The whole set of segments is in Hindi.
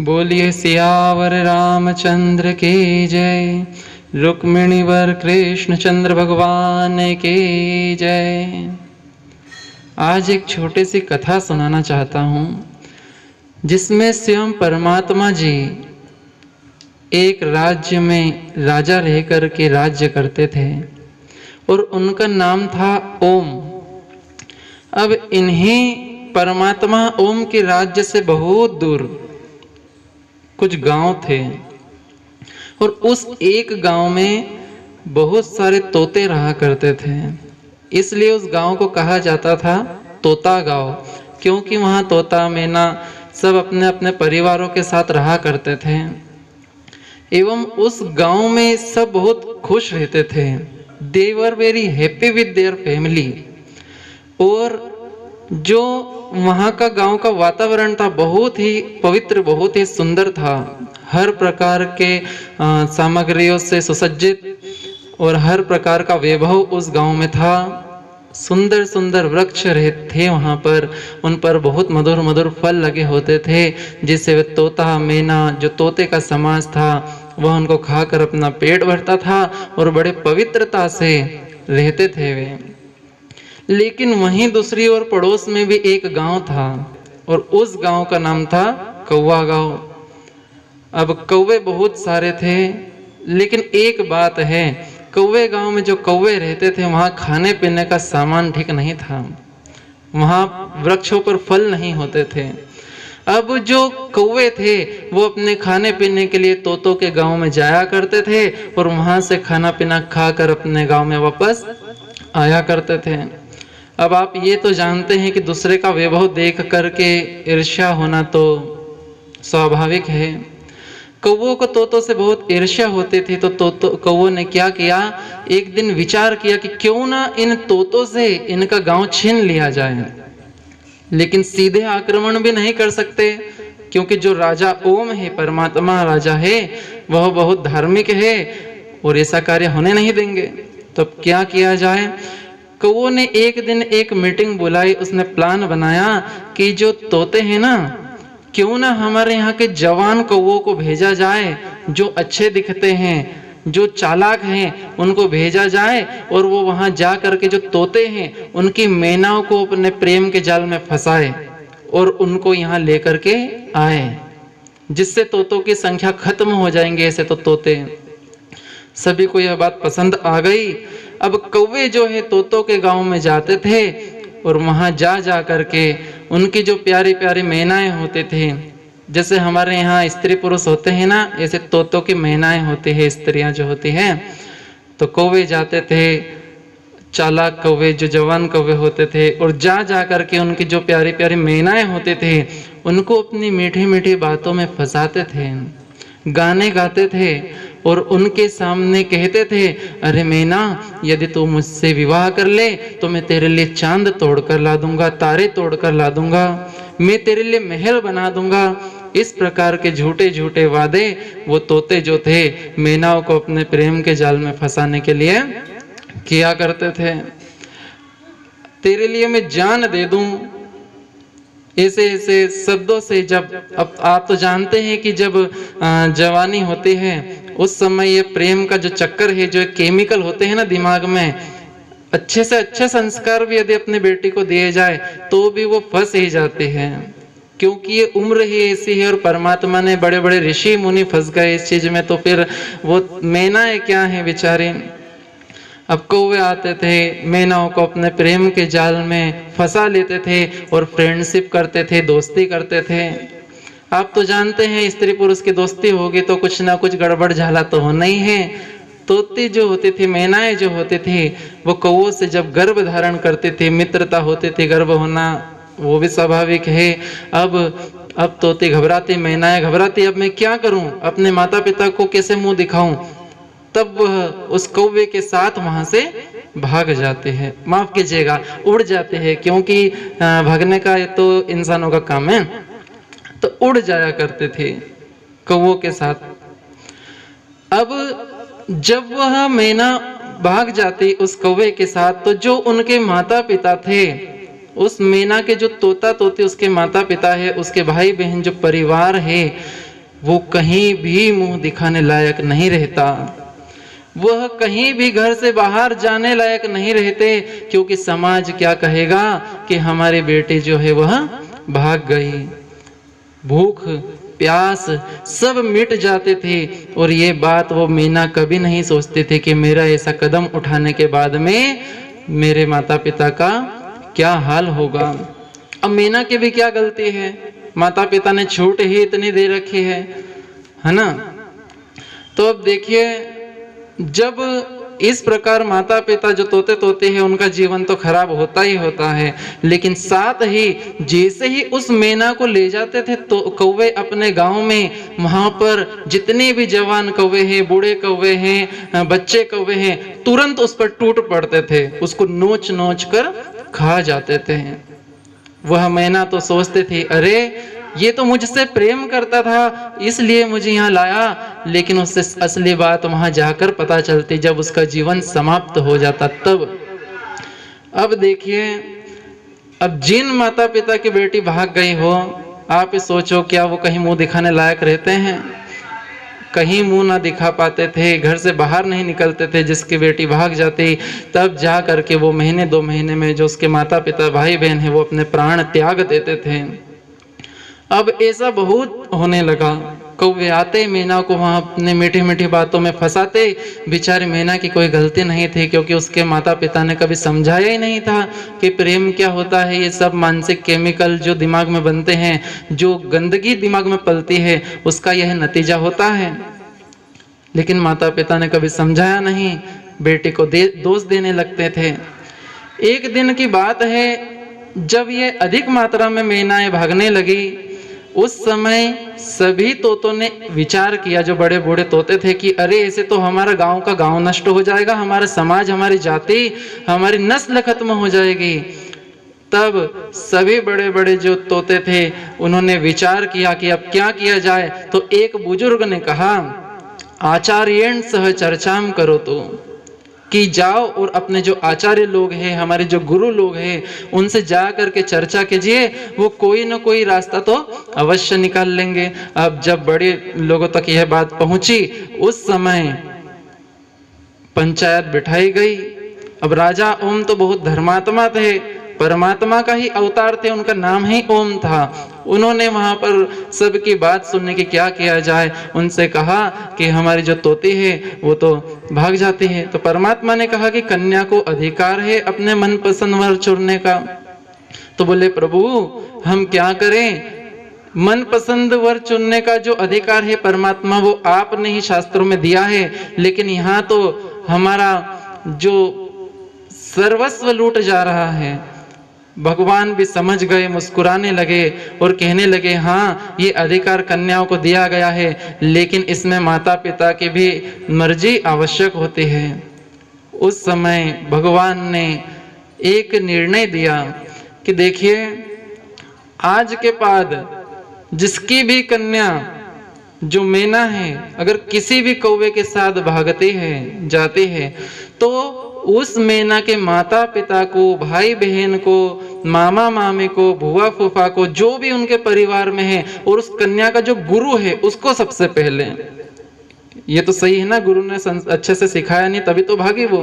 बोलिए सियावर रामचंद्र की जय। रुक्मिणी वर कृष्ण चंद्र भगवान की जय। आज एक छोटी सी कथा सुनाना चाहता हूँ, जिसमें स्वयं परमात्मा जी एक राज्य में राजा रहकर के राज्य करते थे और उनका नाम था ओम। अब इन्हीं परमात्मा ओम के राज्य से बहुत दूर कुछ गांव थे और उस एक गांव में बहुत सारे तोते रहा करते थे। इसलिए उस गांव को कहा जाता था तोता गांव, क्योंकि वहाँ तोता मैना सब अपने अपने परिवारों के साथ रहा करते थे। एवं उस गांव में सब बहुत खुश रहते थे। They were very happy with their family. और जो वहाँ का गांव का वातावरण था बहुत ही पवित्र, बहुत ही सुंदर था। हर प्रकार के सामग्रियों से सुसज्जित और हर प्रकार का वैभव उस गांव में था। सुंदर सुंदर वृक्ष थे वहाँ पर, उन पर बहुत मधुर मधुर फल लगे होते थे, जिससे वे तोता मैना जो तोते का समाज था वह उनको खाकर अपना पेट भरता था और बड़े पवित्रता से रहते थे वे। लेकिन वहीं दूसरी ओर पड़ोस में भी एक गांव था और उस गांव का नाम था कौवा गांव। अब कौवे बहुत सारे थे, लेकिन एक बात है, कौवे गांव में जो कौवे रहते थे वहां खाने पीने का सामान ठीक नहीं था। वहां वृक्षों पर फल नहीं होते थे। अब जो कौवे थे वो अपने खाने पीने के लिए तोतों के गांव में जाया करते थे और वहां से खाना पीना खाकर अपने गांव में वापस आया करते थे। अब आप ये तो जानते हैं कि दूसरे का वैभव देख करके ईर्ष्या होना तो स्वाभाविक है। कौवों को तोतों से बहुत ईर्ष्या होती थी, तो कौवों ने क्या किया, एक दिन विचार किया कि क्यों ना इन तोतों से इनका गांव छीन लिया जाए। लेकिन सीधे आक्रमण भी नहीं कर सकते, क्योंकि जो राजा ओम है, परमात्मा राजा है, वह बहुत धार्मिक है और ऐसा कार्य होने नहीं देंगे। तो अब क्या किया जाए। कौवों ने एक दिन एक मीटिंग बुलाई। उसने प्लान बनाया कि जो तोते हैं ना, क्यों ना हमारे यहाँ के जवान कौवों को भेजा जाए, जो अच्छे दिखते हैं, जो चालाक हैं, उनको भेजा जाए और वो वहां जा करके जो तोते हैं उनकी मैनाओं को अपने प्रेम के जाल में फंसाए और उनको यहाँ लेकर के आए, जिससे तोतों की संख्या खत्म हो जाएंगे। ऐसे तो तोते, सभी को यह बात पसंद आ गई। अब कौवे जो है तोतों के गांव में जाते थे और वहां जा करके उनकी जो प्यारी प्यारी मैनाएं होते थे, जैसे हमारे यहाँ स्त्री पुरुष होते हैं ना, ऐसे तोतों की मैनाएं होती है, स्त्रियां जो होती हैं। तो कौवे जाते थे, चालाक कौवे जो जवान कौवे होते थे, और जा करके उनकी जो प्यारी प्यारी मैनाएं होते थे उनको अपनी मीठी मीठी बातों में फंसाते थे, गाने गाते थे और उनके सामने कहते थे, अरे मैना, यदि तू मुझसे विवाह कर ले तो मैं तेरे लिए चांद तोड़कर ला दूंगा, तारे तोड़कर ला दूंगा, मैं तेरे लिए महल बना दूंगा। इस प्रकार के झूठे झूठे वादे वो तोते जो थे मैनाओं को अपने प्रेम के जाल में फंसाने के लिए किया करते थे। तेरे लिए मैं जान दे दूं, ऐसे ऐसे शब्दों से। जब अब आप तो जानते हैं कि जब जवानी होती है उस समय ये प्रेम का जो चक्कर है, जो केमिकल होते हैं ना दिमाग में, अच्छे से अच्छे संस्कार भी यदि अपने बेटी को दिए जाए तो भी वो फंस ही जाते हैं, क्योंकि ये उम्र ही ऐसी है। और परमात्मा ने बड़े बड़े ऋषि मुनि फंस गए इस चीज में, तो फिर वो मैनाएं क्या है बेचारी। अब कौवे आते थे, मैनाओं को अपने प्रेम के जाल में फंसा लेते थे और फ्रेंडशिप करते थे, दोस्ती करते थे। आप तो जानते हैं स्त्री पुरुष की दोस्ती होगी तो कुछ ना कुछ गड़बड़ झाला तो होना ही है। तोती जो होती थी, मैनाएं जो होती थी, वो कौवों से जब गर्भ धारण करती थी, मित्रता होती थी, गर्भ होना वो भी स्वाभाविक है। अब तोती घबराती, मैनाएं घबराती, अब मैं क्या करूं, अपने माता पिता को कैसे मुंह दिखाऊं। तब वह उस कौवे के साथ वहां से भाग जाते हैं, माफ कीजिएगा उड़ जाते हैं, क्योंकि भागने का तो इंसानों का काम है। तो उड़ जाया करते थे कौवों के साथ। अब जब वह मैना भाग जाती उस कौवे के साथ, तो जो उनके माता पिता थे, उस मैना के जो तोता तोती उसके माता पिता है, उसके भाई बहन जो परिवार है, वो कहीं भी मुंह दिखाने लायक नहीं रहता, वह कहीं भी घर से बाहर जाने लायक नहीं रहते, क्योंकि समाज क्या कहेगा कि हमारे बेटे जो है वह भाग गई। भूख प्यास सब मिट जाते थे, और ये बात वो मीना कभी नहीं सोचते थे कि मेरा ऐसा कदम उठाने के बाद में मेरे माता पिता का क्या हाल होगा। अब मीना की भी क्या गलती है, माता पिता ने छूट ही इतनी दे रखी है ना। तो अब देखिए, जब इस प्रकार माता पिता जो तोते हैं उनका जीवन तो खराब होता ही होता है, लेकिन साथ ही जैसे ही उस मैना को ले जाते थे तो कौवे अपने गांव में, वहां पर जितने भी जवान कौवे हैं, बूढ़े कौवे हैं, बच्चे कौवे हैं, तुरंत उस पर टूट पड़ते थे, उसको नोच नोच कर खा जाते थे। वह मैना तो सोचते थे, अरे ये तो मुझसे प्रेम करता था इसलिए मुझे यहाँ लाया, लेकिन उससे असली बात वहां जाकर पता चलती जब उसका जीवन समाप्त हो जाता तब। अब देखिए, अब जिन माता पिता की बेटी भाग गई हो, आप सोचो क्या वो कहीं मुंह दिखाने लायक रहते हैं? कहीं मुंह ना दिखा पाते थे, घर से बाहर नहीं निकलते थे। जिसकी बेटी भाग जाती तब जा करके वो महीने 2 महीने में जो उसके माता पिता भाई बहन है वो अपने प्राण त्याग देते थे। अब ऐसा बहुत होने लगा। कौवे आते मीना को वहाँ अपने मीठी मीठी बातों में फंसाते। बेचारी मीना की कोई गलती नहीं थी, क्योंकि उसके माता पिता ने कभी समझाया ही नहीं था कि प्रेम क्या होता है। ये सब मानसिक केमिकल जो दिमाग में बनते हैं, जो गंदगी दिमाग में पलती है, उसका यह नतीजा होता है। लेकिन माता पिता ने कभी समझाया नहीं, बेटी को दोष देने लगते थे। एक दिन की बात है, जब ये अधिक मात्रा में मीनाएं भागने लगी, उस समय सभी तोतों ने विचार किया, जो बड़े बूढ़े तोते थे, कि अरे ऐसे तो हमारा गांव का गांव नष्ट हो जाएगा, हमारा समाज, हमारी जाति, हमारी नस्ल खत्म हो जाएगी। तब सभी बड़े बड़े जो तोते थे उन्होंने विचार किया कि अब क्या किया जाए। तो एक बुजुर्ग ने कहा, आचार्येण सह चर्चाम करो, तो कि जाओ और अपने जो आचार्य लोग हैं, हमारे जो गुरु लोग हैं, उनसे जा करके चर्चा कीजिए, वो कोई ना कोई रास्ता तो अवश्य निकाल लेंगे। अब जब बड़े लोगों तक यह बात पहुंची, उस समय पंचायत बिठाई गई। अब राजा ओम तो बहुत धर्मात्मा थे, परमात्मा का ही अवतार थे, उनका नाम ही ओम था। उन्होंने वहां पर सबकी बात सुनने की क्या किया जाए, उनसे कहा कि हमारी जो तोती है वो तो भाग जाती है। तो परमात्मा ने कहा कि कन्या को अधिकार है अपने मनपसंद वर चुनने का। तो बोले, प्रभु हम क्या करें, मनपसंद वर चुनने का जो अधिकार है परमात्मा, वो आपने ही शास्त्रों में दिया है, लेकिन यहाँ तो हमारा जो सर्वस्व लूट जा रहा है। भगवान भी समझ गए, मुस्कुराने लगे और कहने लगे, हाँ ये अधिकार कन्याओं को दिया गया है, लेकिन इसमें माता पिता की भी मर्जी आवश्यक होती है। उस समय भगवान ने एक निर्णय दिया कि देखिए, आज के बाद जिसकी भी कन्या जो मैना है अगर किसी भी कौवे के साथ भागती है, जाती है, तो उस मैना के माता पिता को, भाई बहन को, मामा मामी को, बुआ फूफा को, जो भी उनके परिवार में है, और उस कन्या का जो गुरु है उसको सबसे पहले, ये तो सही है ना, गुरु ने अच्छे से सिखाया नहीं तभी तो भागी वो।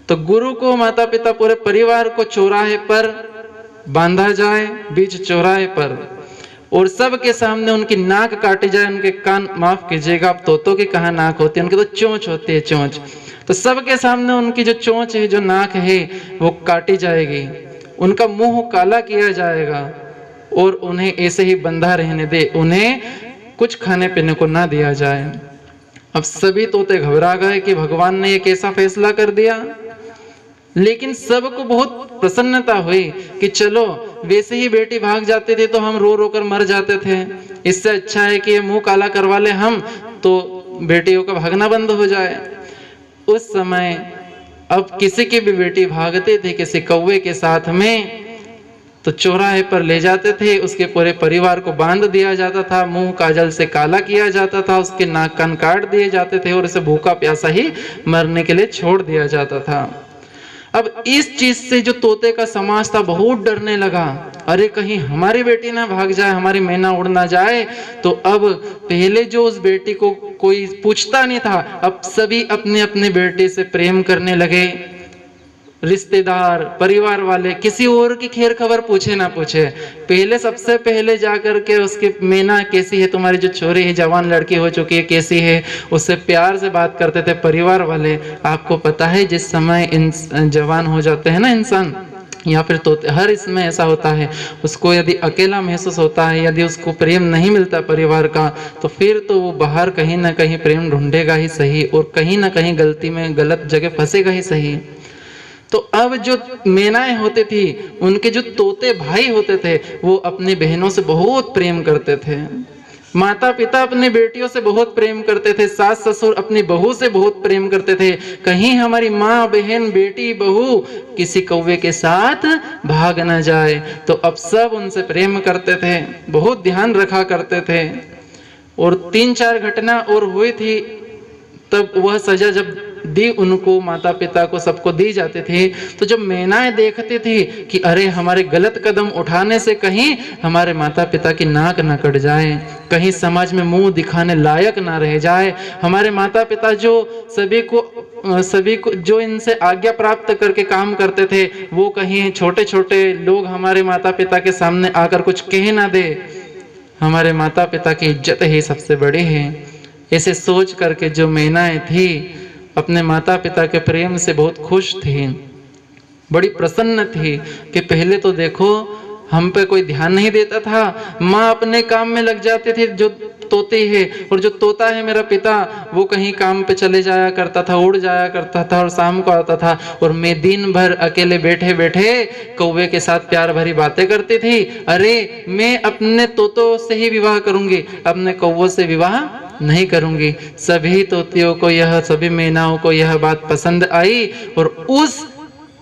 तो गुरु को, माता पिता, पूरे परिवार को चौराहे पर बांधा जाए, बीच चौराहे पर, और सबके सामने उनकी नाक काटी जाए, उनके कान, माफ कीजिएगा, अब तोतों की कहाँ नाक होती है, उनकी तो चोंच होती है, चोंच। तो सबके सामने उनकी जो चोंच है, जो नाक है, वो काटी जाएगी, उनका मुंह काला किया जाएगा, और उन्हें ऐसे ही बंधा रहने दे, उन्हें कुछ खाने पीने को ना दिया जाए। अब सभी तोते घबरा गए कि भगवान ने ये कैसा फैसला कर दिया। लेकिन सबको बहुत प्रसन्नता हुई कि चलो, वैसे ही बेटी भाग जाती थी तो हम रो रो कर मर जाते थे, इससे अच्छा है कि ये मुंह काला करवा ले हम, तो बेटियों का भागना बंद हो जाए। उस समय अब किसी की भी बेटी भागते थे किसी कौवे के साथ में, तो चौराहे पर ले जाते थे, उसके पूरे परिवार को बांध दिया जाता था, मुंह काजल से काला किया जाता था, उसके नाक कान काट दिए जाते थे, और उसे भूखा प्यासा ही मरने के लिए छोड़ दिया जाता था। अब इस चीज से जो तोते का समाज था बहुत डरने लगा, अरे कहीं हमारी बेटी ना भाग जाए, हमारी मैना उड़ ना जाए। तो अब पहले जो उस बेटी को कोई पूछता नहीं था, अब सभी अपने अपने बेटे से प्रेम करने लगे। रिश्तेदार, परिवार वाले किसी और की खैर खबर पूछे ना पूछे, पहले सबसे पहले जाकर के उसके मैना कैसी है, तुम्हारी जो छोरी है जवान लड़की हो चुकी है कैसी है, उससे प्यार से बात करते थे परिवार वाले। आपको पता है जिस समय जवान हो जाते हैं ना इंसान, या फिर तो हर इसमें ऐसा होता है, उसको यदि अकेला महसूस होता है, यदि उसको प्रेम नहीं मिलता परिवार का, तो फिर तो वो बाहर कहीं ना कहीं प्रेम ढूंढेगा ही सही, और कहीं ना कहीं गलती में गलत जगह फंसेगा ही सही। तो अब जो मैनाएं होती थी, उनके जो तोते भाई होते थे, वो अपनी बहनों से बहुत प्रेम करते थे, माता पिता अपनी बेटियों से बहुत प्रेम करते थे, सास ससुर अपनी बहू से बहुत प्रेम करते थे, कहीं हमारी माँ बहन बेटी बहू किसी कौवे के साथ भाग न जाए। तो अब सब उनसे प्रेम करते थे, बहुत ध्यान रखा करते थे। और 3-4 घटना और हुई थी, तब वह सजा जब दी उनको, माता पिता को, सबको दी जाती थी, तो जब मैनाएं देखती थी कि अरे हमारे गलत कदम उठाने से कहीं हमारे माता पिता की नाक न कट जाए, कहीं समाज में मुंह दिखाने लायक ना रह जाए, हमारे माता पिता जो सभी को जो इनसे आज्ञा प्राप्त करके काम करते थे, वो कहीं छोटे छोटे लोग हमारे माता पिता के सामने आकर कुछ कह ना दे, हमारे माता पिता की इज्जत ही सबसे बड़ी है। ऐसे सोच करके जो मैनाएं थी अपने माता पिता के प्रेम से बहुत खुश थी, बड़ी प्रसन्न थी कि पहले तो देखो हम पे कोई ध्यान नहीं देता था, माँ अपने काम में लग जाती थी जो तोती है, और जो तोता है मेरा पिता वो कहीं काम पे चले जाया करता था, उड़ जाया करता था और शाम को आता था, और मैं दिन भर अकेले बैठे बैठे कौवे के साथ प्यार भरी बातें करती थी। अरे मैं अपने तोतों से ही विवाह करूंगी, अपने कौवों से विवाह नहीं करूंगी। सभी तोतियों को यह, सभी मैनाओं को यह बात पसंद आई, और उस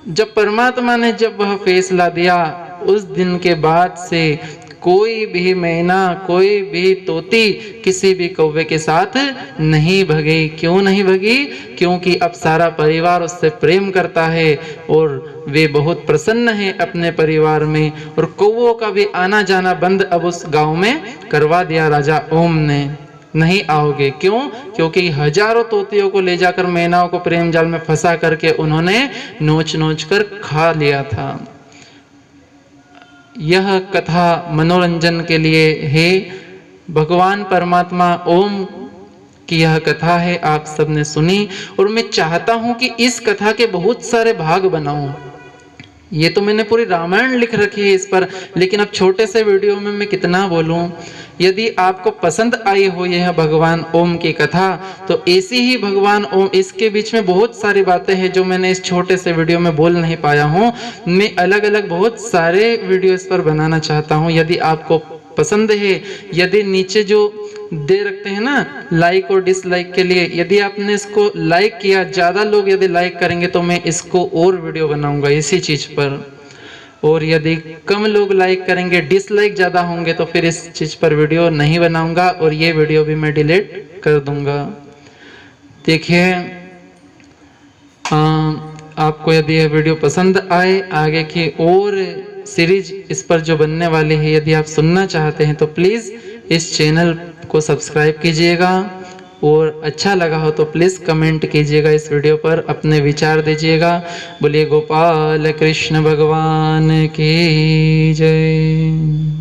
जब परमात्मा ने जब वह फैसला दिया, उस दिन के बाद से कोई भी मैना, कोई भी तोती किसी भी कौवे के साथ नहीं भगी। क्यों नहीं भगी? क्योंकि अब सारा परिवार उससे प्रेम करता है और वे बहुत प्रसन्न हैं अपने परिवार में, और कौवों का भी आना जाना बंद अब उस गांव में करवा दिया राजा ओम ने। नहीं आओगे, क्यों? क्योंकि हजारों तोतियों को ले जाकर मैनाओं को प्रेम जाल में फंसा करके उन्होंने नोच नोच कर खा लिया था। यह कथा मनोरंजन के लिए है, भगवान परमात्मा ओम की यह कथा है, आप सबने सुनी, और मैं चाहता हूं कि इस कथा के बहुत सारे भाग बनाऊं। ये तो मैंने पूरी रामायण लिख रखी है इस पर, लेकिन अब छोटे से वीडियो में मैं कितना बोलूं। यदि आपको पसंद आई हो यह भगवान ओम की कथा, तो ऐसी ही भगवान ओम, इसके बीच में बहुत सारी बातें हैं जो मैंने इस छोटे से वीडियो में बोल नहीं पाया हूँ। मैं अलग अलग बहुत सारे वीडियो इस पर बनाना चाहता हूँ। यदि आपको पसंद है, यदि नीचे जो दे रखते हैं ना लाइक और डिसलाइक के लिए, यदि आपने इसको लाइक किया, ज्यादा लोग यदि लाइक करेंगे तो मैं इसको और वीडियो बनाऊंगा इसी चीज पर, और यदि कम लोग लाइक करेंगे, डिसलाइक ज्यादा होंगे, तो फिर इस चीज पर वीडियो नहीं बनाऊंगा और ये वीडियो भी मैं डिलीट कर दूंगा। देखिए, आपको यदि यह वीडियो पसंद आए, आगे की और सीरीज इस पर जो बनने वाली है, यदि आप सुनना चाहते हैं तो प्लीज इस चैनल को सब्सक्राइब कीजिएगा, और अच्छा लगा हो तो प्लीज कमेंट कीजिएगा, इस वीडियो पर अपने विचार दीजिएगा। बोलिए गोपाल कृष्ण भगवान की जय।